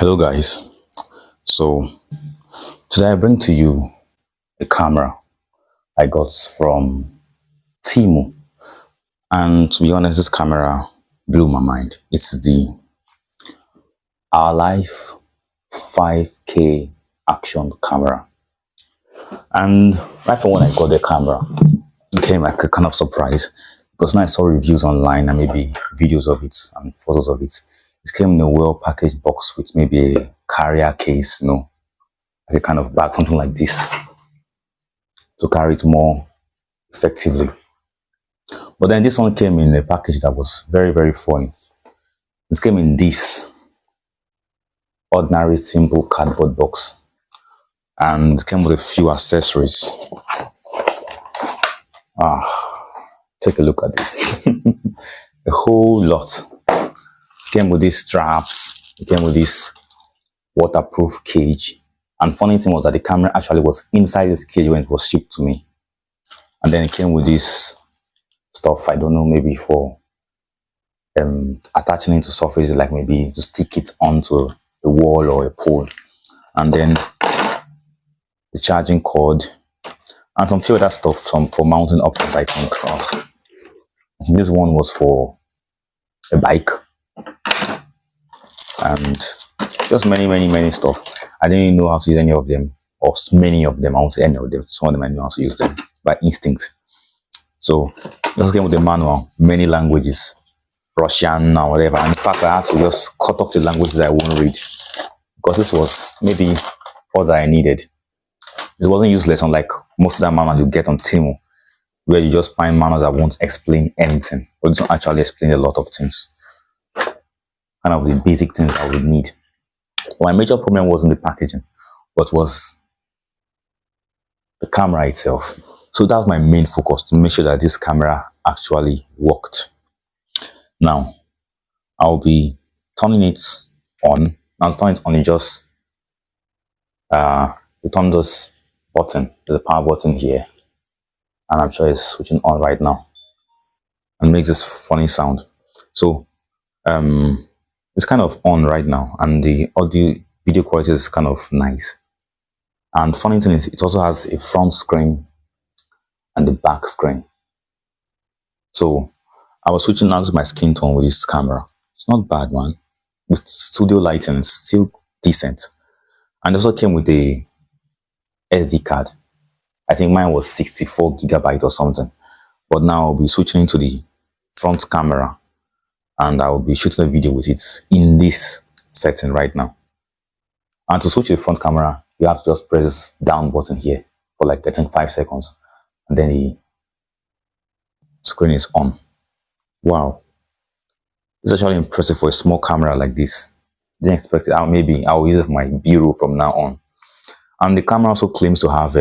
Hello guys, so today I bring to you a camera I got from Timu, and to be honest, this camera blew my mind. It's the OurLife 5K action camera, and right from when I got the camera, it came like a kind of surprise because when I saw reviews online and maybe videos of it and photos of it, it came in a well packaged box with maybe a carrier case, like a kind of bag, something like this, to carry it more effectively. But then this one came in a package that was very, very funny. It came in this ordinary simple cardboard box and it came with a few accessories. Take a look at this. A whole lot. It came with these straps, it came with this waterproof cage. And funny thing was that the camera actually was inside this cage when it was shipped to me. And then it came with this stuff, I don't know, maybe for attaching it to surfaces, like maybe to stick it onto a wall or a pole. And then the charging cord and some few other stuff, some for mounting options, I think. I think this one was for a bike. And just many stuff. I didn't even know how to use any of them, or many of them. I won't say any of them. Some of them I knew how to use them by instinct. So just came with the manual, many languages, Russian or whatever. And in fact, I had to just cut off the languages I won't read because this was maybe all that I needed. It wasn't useless, unlike most of the manuals you get on Timu, where you just find manuals that won't explain anything, but it don't actually explain a lot of things. Kind of the basic things I would need. My major problem wasn't the packaging, but was the camera itself. So that was my main focus, to make sure that this camera actually worked. Now, I'll be turning it on. I'll turn it on and just you turn this button, there's a power button here, and I'm sure it's switching on right now and makes this funny sound. So it's kind of on right now, and the audio video quality is kind of nice. And funny thing is, it also has a front screen and the back screen. So I was switching out my skin tone with this camera. It's not bad, man. With studio lighting, it's still decent. And it also came with a SD card. I think mine was 64 gigabyte or something. But now I'll be switching into the front camera and I will be shooting a video with it in this setting right now. And to switch to the front camera, you have to just press this down button here for like I think 5 seconds. And then the screen is on. Wow. It's actually impressive for a small camera like this. Didn't expect it. Maybe I'll use it for my B-roll from now on. And the camera also claims to have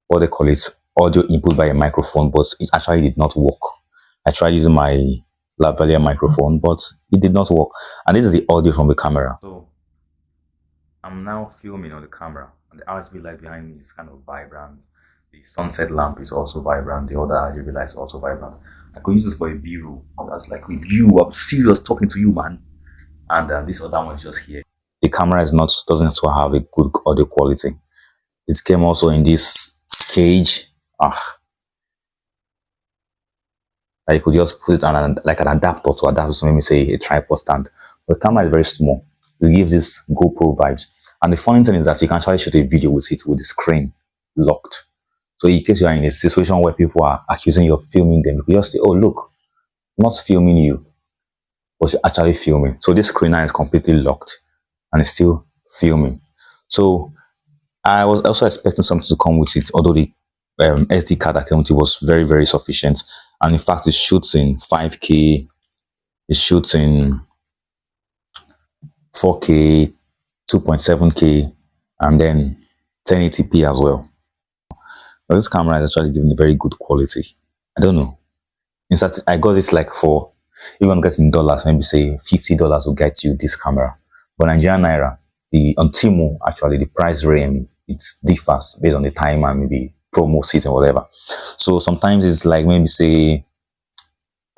what they call it, audio input by a microphone, but it actually did not work. I tried using my lavalier microphone, but it did not work. And this is the audio from the camera. So I'm now filming on the camera, and the RGB light behind me is kind of vibrant. The sunset lamp is also vibrant. The other RGB light is also vibrant. I could use this for a B-roll. That's like with you. I'm serious talking to you, man. And this other one is just here. The camera doesn't have a good audio quality. It came also in this cage. I could just put it on like an adapter to adapt to maybe say a tripod stand. But the camera is very small. It gives this GoPro vibes. And the funny thing is that you can actually shoot a video with it with the screen locked. So in case you are in a situation where people are accusing you of filming them, you can just say, oh look, I'm not filming you, but you're actually filming. So this screen now is completely locked and it's still filming. So I was also expecting something to come with it, although the SD card that came with it was very, very sufficient. And in fact, it shoots in 5K, it shoots in 4K, 2.7K, and then 1080p as well. But this camera is actually giving a very good quality. I don't know. In fact, I got this like for, even getting dollars, maybe say $50 will get you this camera. But Nigerian Naira, on Timu, actually, the price range, it differs based on the time and maybe promo season, whatever. So sometimes it's like maybe say,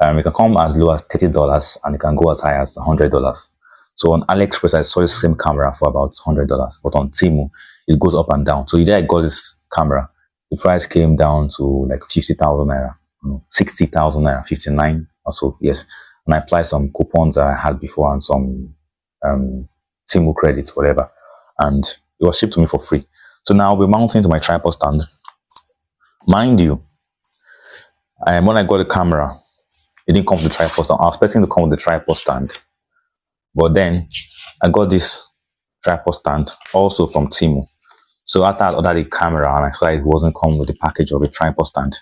it can come as low as $30 and it can go as high as $100. So on AliExpress, I saw the same camera for about $100, but on Temu, it goes up and down. So the day I got this camera, the price came down to like 50,000 naira, no, 60,000 naira, 59 or so, yes. And I applied some coupons that I had before and some Temu credits, whatever, and it was shipped to me for free. So now I'll be mounting to my tripod stand. Mind you, when I got the camera, it didn't come with the tripod stand. I was expecting to come with the tripod stand, but then I got this tripod stand also from Temu. So after I ordered the camera and I saw it wasn't coming with the package of a tripod stand,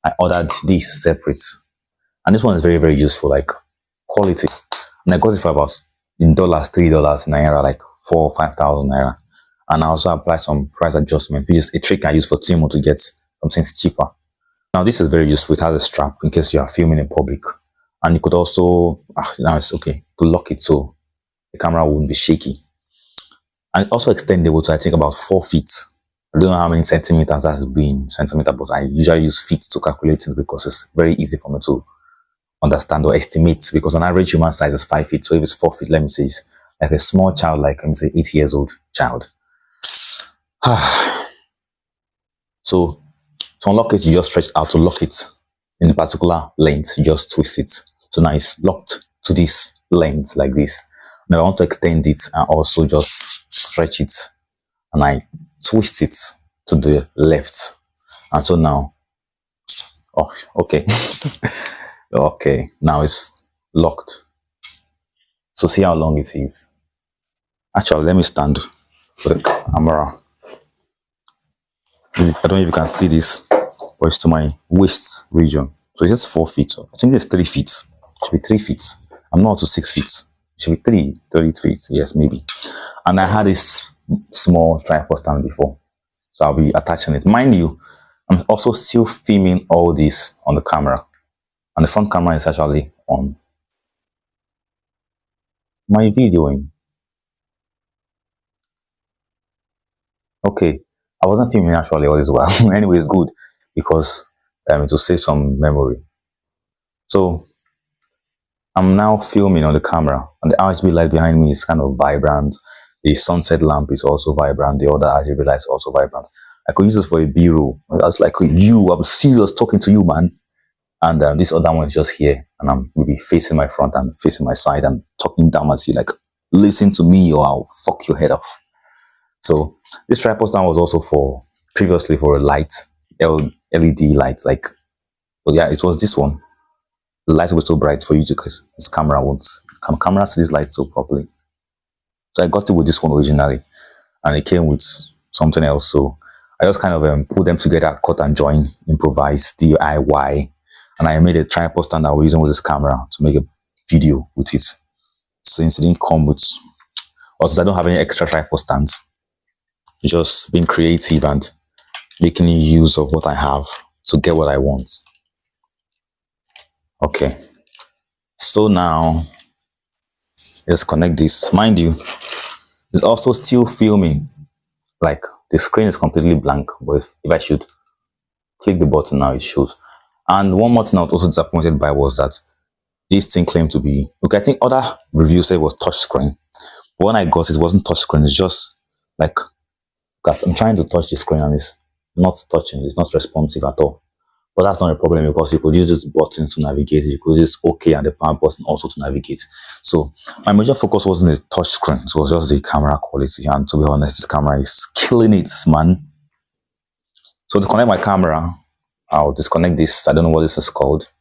I ordered this separate. And this one is very, very useful, like quality. And I got it for about in dollars, $3 in naira, like 4 or 5,000 naira. And I also applied some price adjustment, which is a trick I use for Temu to get something cheaper. Now this is very useful. It has a strap in case you are filming in public. And you could also, now it's okay, to lock it so the camera wouldn't be shaky. And it's also extendable to I think about 4 feet. I don't know how many centimeters that's been centimeter, but I usually use feet to calculate it because it's very easy for me to understand or estimate, because an average human size is 5 feet. So if it's 4 feet, let me say it's like a small child, like let me say 8 years old child. So to unlock it, you just stretch out. To lock it in a particular length, you just twist it. So now it's locked to this length like this. Now I want to extend it and also just stretch it, and I twist it to the left. And so now, oh, okay. Okay, now it's locked. So see how long it is. Actually, let me stand for the camera. I don't know if you can see this, but it's to my waist region. So it's just 4 feet. I think it's 3 feet. It should be 3 feet. I'm not to 6 feet. It should be 30 feet. Yes, maybe. And I had this small tripod stand before, so I'll be attaching it. Mind you, I'm also still filming all this on the camera, and the front camera is actually on. My videoing. Okay, I wasn't filming actually all this while. Anyway, it's good because it will save some memory. So I'm now filming on the camera, and the RGB light behind me is kind of vibrant. The sunset lamp is also vibrant. The other RGB light is also vibrant. I could use this for a B-roll. I was like, I'm serious talking to you, man. And this other one is just here, and I'm maybe facing my front and facing my side and talking down at you like, listen to me or I'll fuck your head off. So this tripod stand was also previously for a light, LED light, like, but yeah, it was this one. The light was so bright for you to, because this camera won't, camera see this light so properly. So I got it with this one originally, and it came with something else. So I just kind of put them together, cut and join, improvise, DIY. And I made a tripod stand I was using with this camera to make a video with it. Since it didn't come with, or since I don't have any extra tripod stands, just being creative and making use of what I have to get what I want. Okay. So now, let's connect this. Mind you, it's also still filming. Like the screen is completely blank, but if I should click the button now, it shows. And one more thing I was also disappointed by was that this thing claimed to be, okay, I think other reviews said it was touch screen. But when I got it, it wasn't touch screen. It's just like, I'm trying to touch the screen and it's not touching. It's not responsive at all. But that's not a problem because you could use this button to navigate. You could use OK and the power button also to navigate. So my major focus wasn't the touch screen. It was just the camera quality. And to be honest, this camera is killing it, man. So to connect my camera, I'll disconnect this. I don't know what this is called,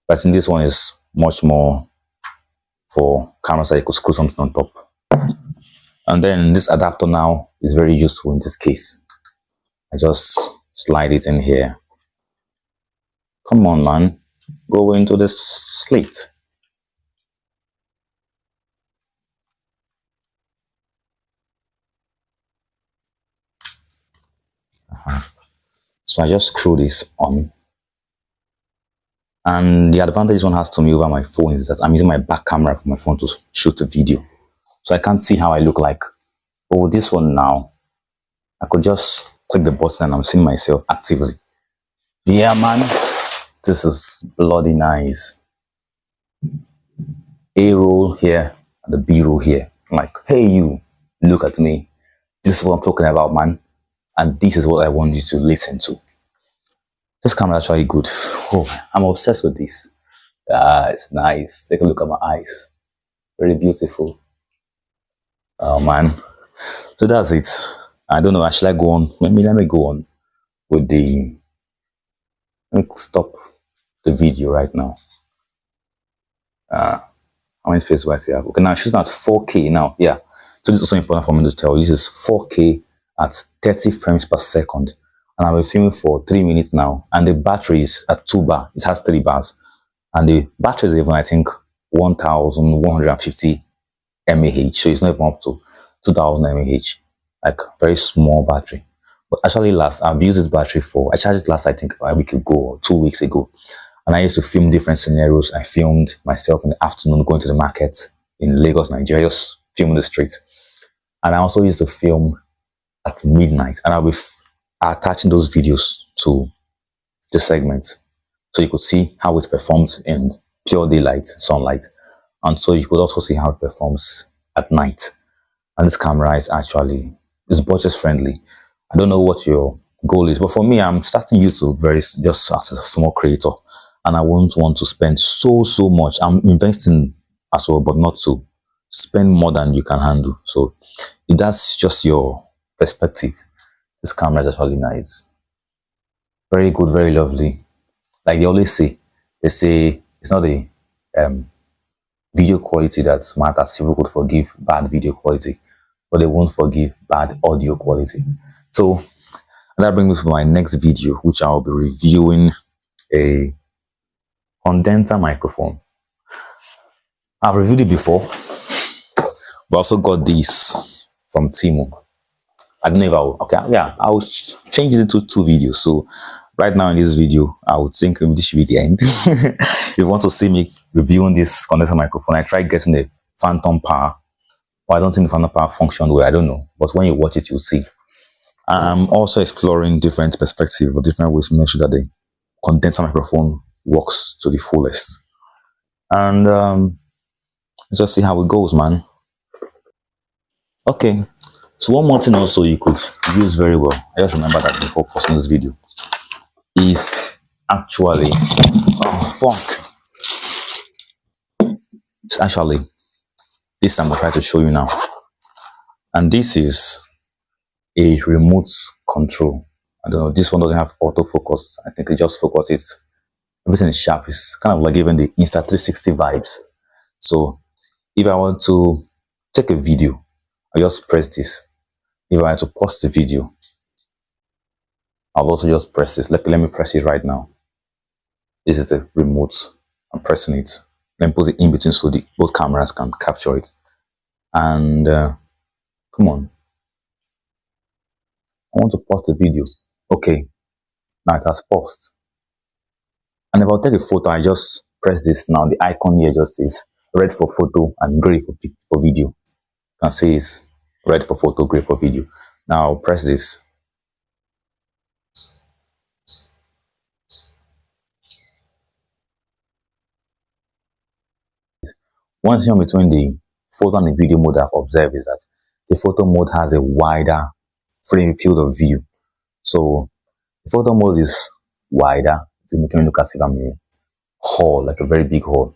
but I think this one is much more for cameras that you could screw something on top. And then this adapter now is very useful in this case. I just slide it in here. Come on, man. Go into the slate. So I just screw this on. And the advantage one has to me over my phone is that I'm using my back camera for my phone to shoot a video. So I can't see how I look like. But with this one now, I could just click the button and I'm seeing myself actively. Yeah, man. This is bloody nice. A roll here and the B-roll here. I'm like, hey you, look at me. This is what I'm talking about, man. And this is what I want you to listen to. This camera is actually good. Oh, I'm obsessed with this. Ah, it's nice. Take a look at my eyes. Very beautiful. Oh man. So that's it. I don't know. Should I go on? Let me go on with the. Let me stop the video right now. How many space do I still have? Okay, now she's at 4K now. Yeah. So this is also important for me to tell you. This is 4K at 30 frames per second. And I've been filming for 3 minutes now. And the battery is at 2 bar. It has 3 bars. And the battery is even, I think, 1150 mAh. So it's not even up to 2000 mAh. Like very small battery. But actually I've used this battery for, I charged it last, I think, a week ago or 2 weeks ago. And I used to film different scenarios. I filmed myself in the afternoon going to the market in Lagos, Nigeria, just filming the street. And I also used to film at midnight. And I'll be attaching those videos to the segments. So you could see how it performs in pure daylight, sunlight. And so you could also see how it performs at night. And this camera is actually, it's budget friendly. I don't know what your goal is, but for me, I'm starting YouTube just as a small creator. And I won't want to spend so much. I'm investing as well, but not to spend more than you can handle. So if that's just your perspective, this camera is actually nice. Very good, very lovely. Like they always say, they say it's not the video quality that matters. People could forgive bad video quality, but they won't forgive bad audio quality. So that brings me to my next video, which I'll be reviewing a condenser microphone. I've reviewed it before, but I also got this from Timo. I don't know if I'll change it into 2 videos. So right now in this video, I would think this should be the end. If you want to see me reviewing this condenser microphone, I tried getting the phantom power, but I don't think the phantom power functioned well. I don't know, but when you watch it, you'll see. I'm also exploring different perspectives or different ways to make sure that the condenser microphone works to the fullest. And let's just see how it goes, man. Okay, so one more thing also you could use very well, I just remember that before posting this video, is actually, it's actually this I'm going to try to show you now. And this is a remote control. I don't know, this one doesn't have autofocus. I think it just focuses. Everything is sharp. It's kind of like giving the Insta360 vibes. So if I want to take a video, I just press this. If I want to pause the video, I'll also just press this. Let me press it right now. This is the remote. I'm pressing it. Let me put it in between so both cameras can capture it. And come on. I want to pause the video. Okay. Now it has paused. And if I'll take a photo, I just press this. Now the icon here just says red for photo and gray for video. You can see it's red for photo, gray for video. Now I'll press this. One thing between the photo and the video mode I've observed is that the photo mode has a wider frame field of view. So the photo mode is wider. It's making me look as if I'm in a hall, like a very big hall.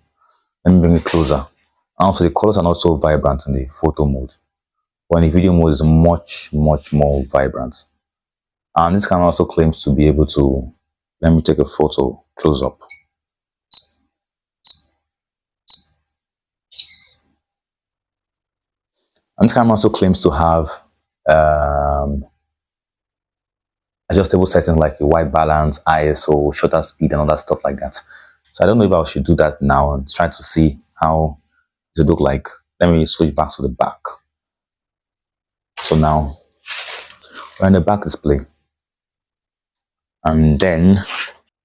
Let me bring it closer. And also the colors are not so vibrant in the photo mode. When the video mode is much more vibrant. And this camera also claims to be able to, let me take a photo close up. And this camera also claims to have adjustable settings like a white balance, ISO, shutter speed, and all that stuff like that. So I don't know if I should do that now and try to see how it look like. Let me switch back to the back. So now we're in the back display. And then,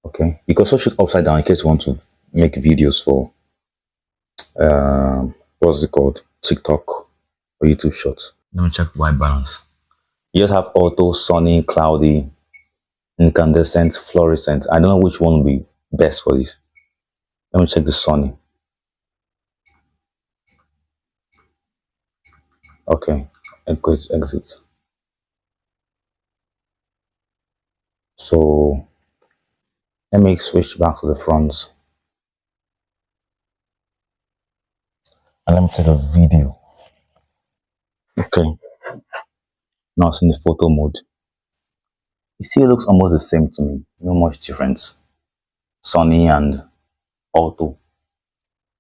okay, you can also shoot upside down in case you want to make videos for, what's it called? TikTok or YouTube Shorts. Let me check white balance. You just have auto, sunny, cloudy, incandescent, fluorescent. I don't know which one will be best for this. Let me check the sunny. Okay, exit. So let me switch back to the front and let me take a video. Okay, now it's in the photo mode. You see, it looks almost the same to me. No much difference. Sunny and auto.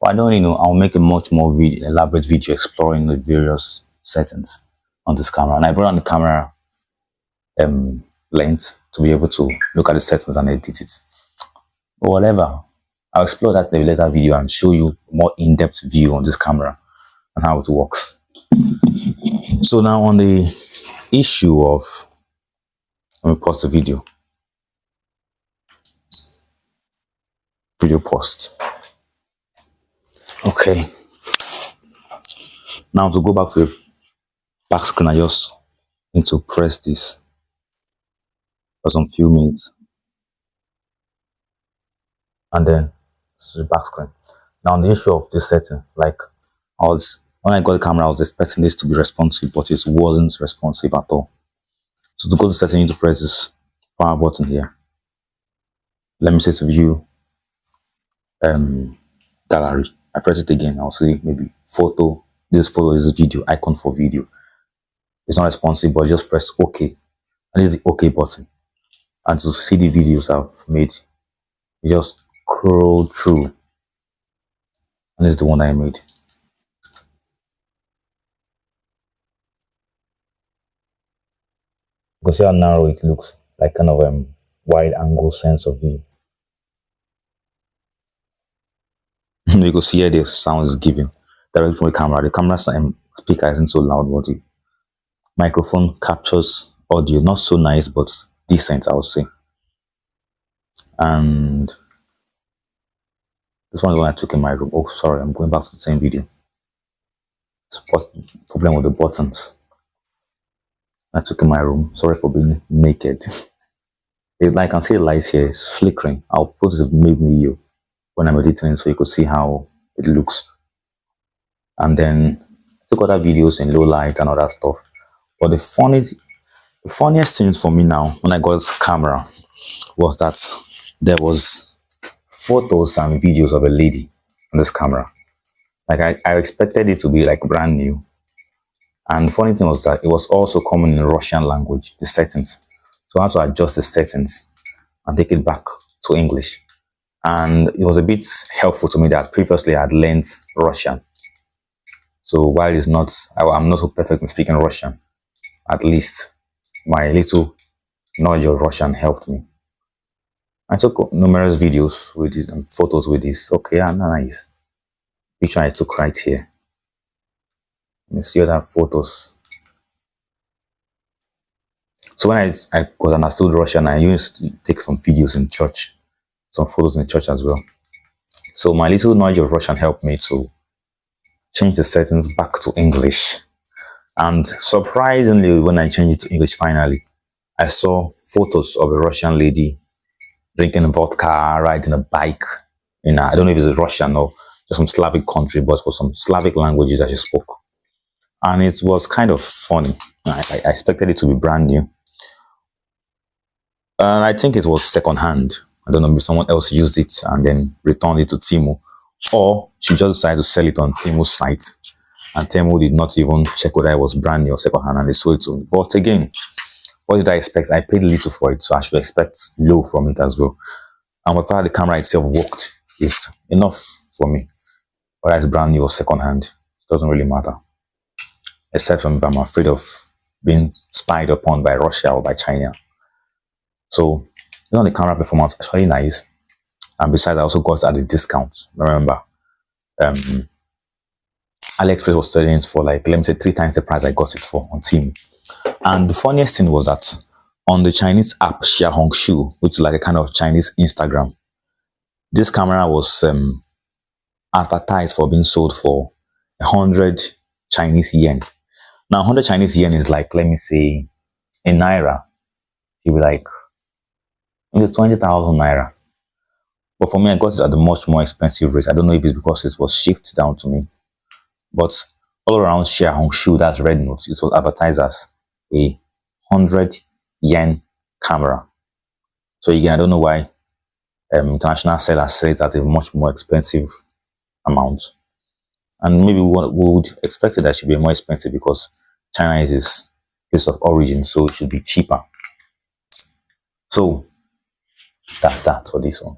But I don't really know. I'll make a much more elaborate video exploring the various settings on this camera. And I brought on the camera length to be able to look at the settings and edit it. But whatever. I'll explore that in a later video and show you more in-depth view on this camera and how it works. So now on the issue of, let me pause the video post. Okay, now to go back to the back screen, I just need to press this for some few minutes and then to the back screen. Now on the issue of this setting, like when I got the camera, I was expecting this to be responsive, but it wasn't responsive at all. So to go to setting, you need to press this power button here. Let me say to view gallery. I press it again, I'll see maybe photo. This photo is video, icon for video. It's not responsive, but just press OK. And this is the OK button. And to see the videos I've made, you just scroll through. And this is the one I made. You can see how narrow it looks, like kind of wide angle sense of view. You can see here the sound is given directly from the camera. The camera speaker isn't so loud, but the microphone captures audio, not so nice, but decent, I would say. And this one is the one I took in my room. Oh, sorry, I'm going back to the same video. What's the problem with the buttons? I took in my room. Sorry for being naked. I can see the light here. It's flickering. I'll put the video when I'm editing so you could see how it looks. And then I took other videos in low light and all that stuff. But the funniest thing for me now when I got this camera was that there was photos and videos of a lady on this camera. Like I expected it to be like brand new. And the funny thing was that it was also coming in Russian language, the settings. So I had to adjust the settings and take it back to English. And it was a bit helpful to me that previously I had learned Russian. So while I'm not so perfect in speaking Russian, at least my little knowledge of Russian helped me. I took numerous videos with this and photos with this. Okay, yeah, nice. Picture I took right here. You see other photos. So when I got understood Russian, I used to take some videos in church, some photos in church as well. So my little knowledge of Russian helped me to change the settings back to English. And surprisingly, when I changed it to English finally, I saw photos of a Russian lady drinking vodka, riding a bike. I don't know if it's Russian or just some Slavic country, but for some Slavic languages that she spoke. And it was kind of funny. I expected it to be brand new. And I think it was secondhand. I don't know if someone else used it and then returned it to Temu. Or she just decided to sell it on Temu's site. And Temu did not even check whether it was brand new or secondhand and they sold it to me. But again, what did I expect? I paid little for it, so I should expect low from it as well. And whether the camera itself worked is enough for me. Whether it's brand new or secondhand, it doesn't really matter. Except if I'm afraid of being spied upon by Russia or by China. So, the camera performance is actually nice. And besides, I also got it at a discount. Remember, AliExpress was selling it for like, let me say 3 times the price I got it for on Temu. And the funniest thing was that on the Chinese app Xiaohongshu, which is like a kind of Chinese Instagram, this camera was advertised for being sold for 100 Chinese yen. Now, 100 Chinese yen is like, let me say, in Naira, you'll be like, maybe 20,000 Naira. But for me, I got it at a much more expensive rate. I don't know if it's because it was shipped down to me. But all around Xiaohongshu, that's red notes, it will advertise as a 100 yen camera. So again, I don't know why international sellers sell it at a much more expensive amount. And maybe we would expect it that it should be more expensive because China is its place of origin, so it should be cheaper. So that's that for this one.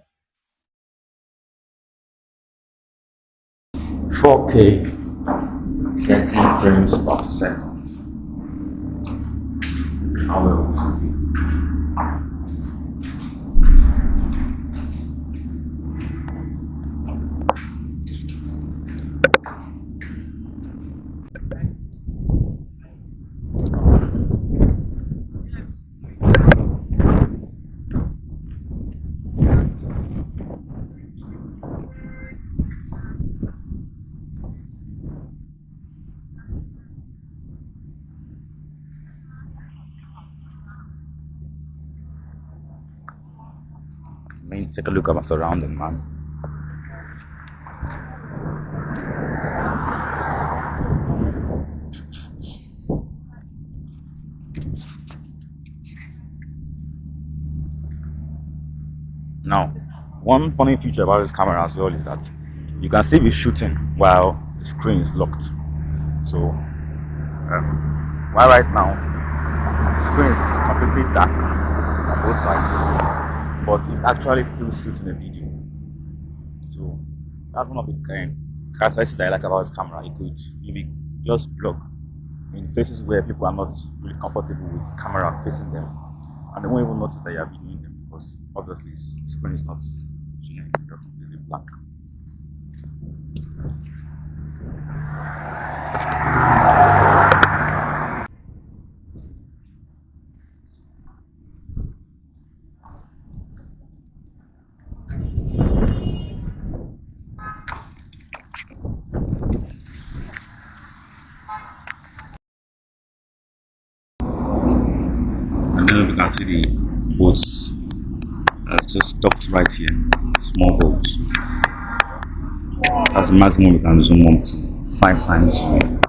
4K 30 frames per second. How well it will be. I mean, take a look at my surrounding, man. Now, one funny feature about this camera as well is that you can still be shooting while the screen is locked. So, while right now the screen is completely dark on both sides, but it's actually still shooting a video. So that's one of the characteristics I like about this camera. It could maybe just block in places where people are not really comfortable with camera facing them, and they won't even notice that you are videoing them because obviously the screen is not completely black. And then we can see the boats that's just docked right here. Small boats. That's the maximum we can zoom up to 5 times zoom.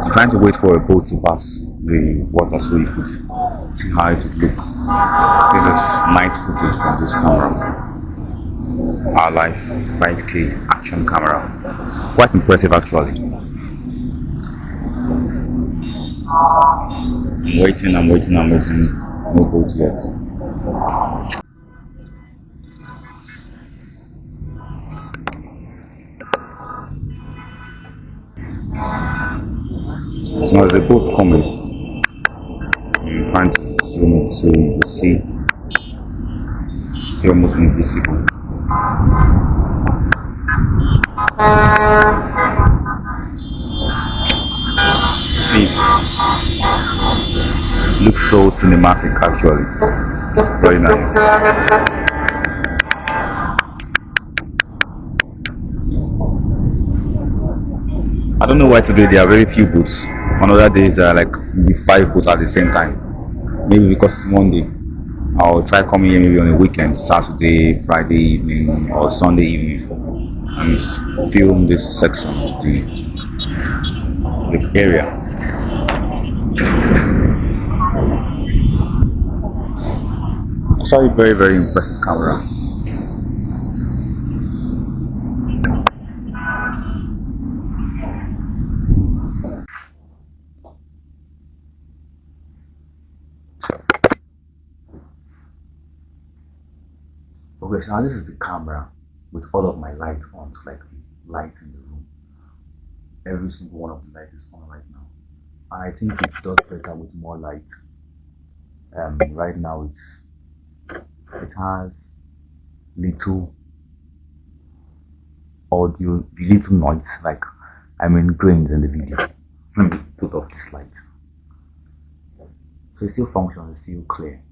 I'm trying to wait for a boat to pass the water so you could see how it would look. This is night footage from this camera. OurLife 5K action camera. Quite impressive actually. I'm waiting. No boat yet. So as the boat's coming, I'm trying to zoom it so you can see it's almost invisible. See it looks so cinematic actually. Very nice. I don't know why today there are very few boats. On other days there are like maybe 5 boats at the same time. Maybe because it's Monday. I'll try coming here maybe on a weekend, Saturday, Friday evening or Sunday evening, and film this section of the area. Actually very very impressive camera. Okay, so now this is the camera with all of my light on, like the lights in the room. Every single one of the lights is on right now. And I think it does better with more light. Right now it has little audio, little noise, like grains in the video. Let me put off this light. So it still functions, it's still clear.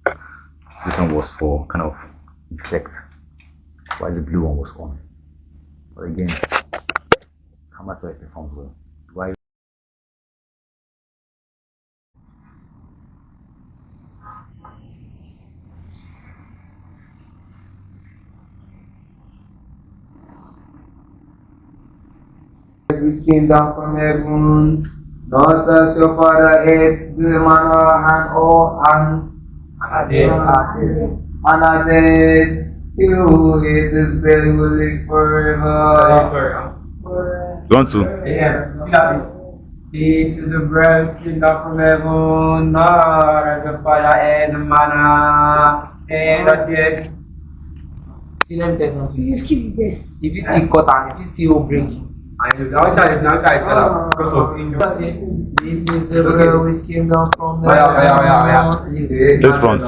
This one was for kind of effect, while the blue one was on. But again, camera performs well. Do I bread which came down from heaven, not as your father ate the manna and are dead. You eat this bread will live forever. You want to? This is the bread which came down from heaven, not as your father ate the manna and are dead. See them person. You just keep it there. If you still cut and if you still break, and you now try because of injury. This is the bread which came down from heaven. This front.